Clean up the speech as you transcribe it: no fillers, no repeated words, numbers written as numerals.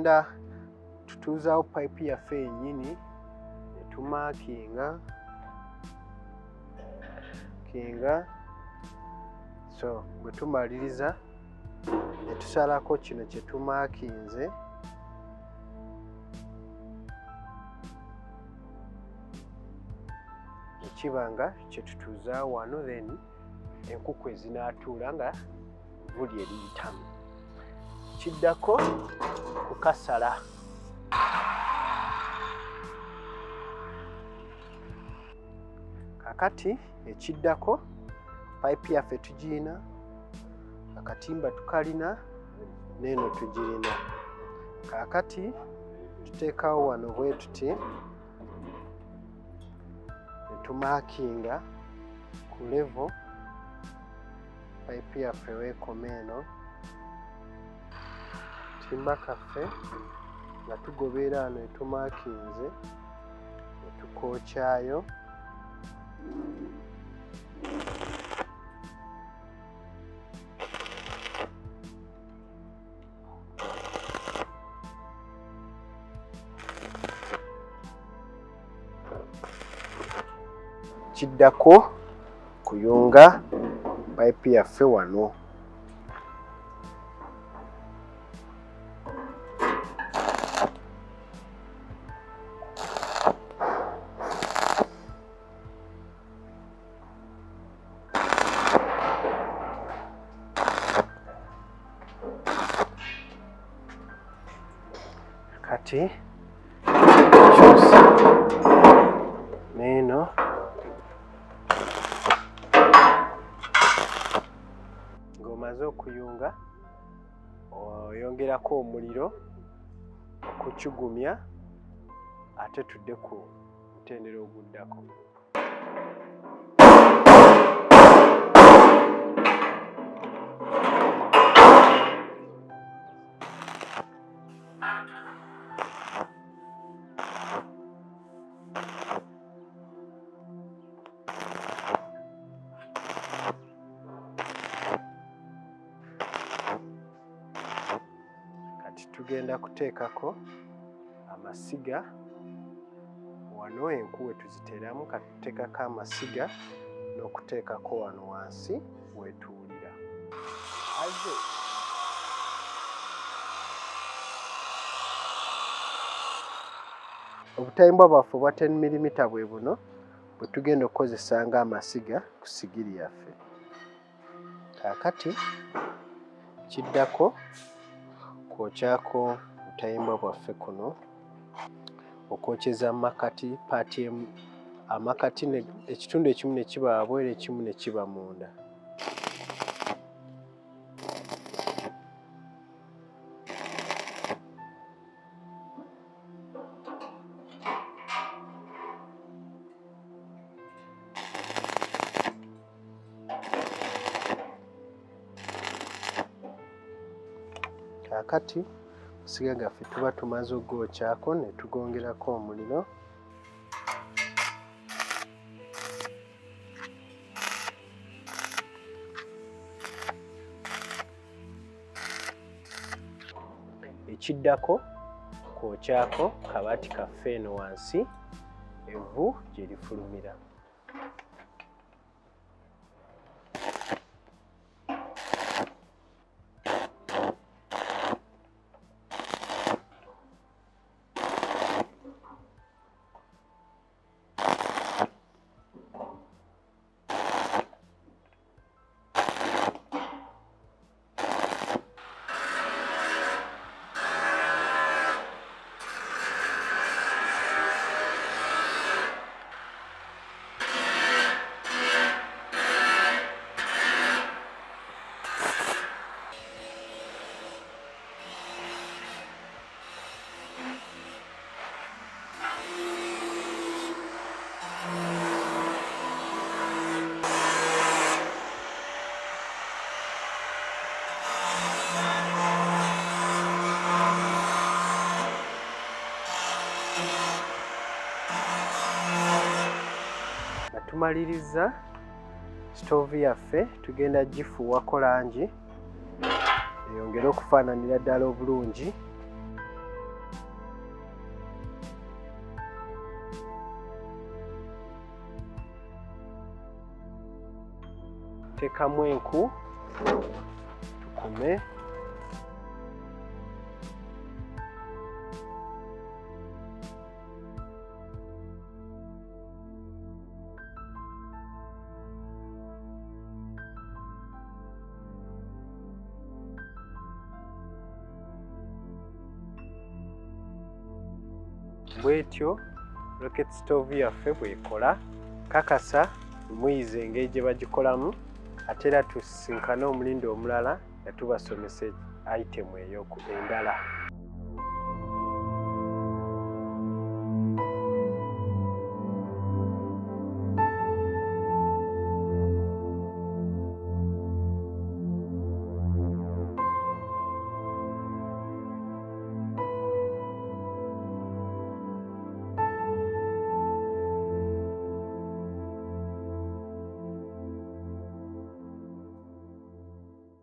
tugenda tutuuzaawo pipe yaffe yennyini ne tumaakinga so bwe tumaliriza ne tusalako kino kye tumaakinze ekibanga kye tutuuzaawo wano then enkuku ezinaatuula nga vuli eriyitamu. Kiddako kukasala. Kakati ekiddako pipe yaffe tugirina, akatimba tukalina, n'eno tugirina. Kakati tuteekawo wano bwe tuti ne tumaakinga ku level pipe yaffe weekoma eno, timba kaffe nga tugoberera wano etumaakinze ne tukookyayo. Kiddako kuyunga pipe yaffe wano. Kati kyusa n'eno ng'omaze okuyunga oyongerako omuliro okukigumya ate tudde ku mutendera oguddako. Tugenda kuteekako amasiga wano enku we tuziteeramu. Katuteekako amasiga n'okuteekako wano wansi wetuwulira. Obutayimbwa bwaffe obwa 10mm bwe buno bwe tugenda okukozesa ng'amasiga ku sigiri yaffe. Kaakati kiddako kwokyako obutayimbwa bwaffe kuno, okwokyeza amakati paati amakati ekitundu ekimu ne kiba wabweru ekimu ne kiba munda. Kakati amasiga gaffe tuba tumaze ogokyako ne tugongerako omuliro. Ekiddako kwokyako kabaati kaffe eno wansi evvu gye lifulumira. Tumaliriza stove yaffe tugenda gifuuwako langi eyongere okufaananira ddala obulungi. Teekamu enku tukume. Bwetyo rocket stove yaffe bw'ekola. Kakasa muyize engeri gye bagikolamu, ate era tusisinkane omulindi omulala nga tubasomesa item eyo endala.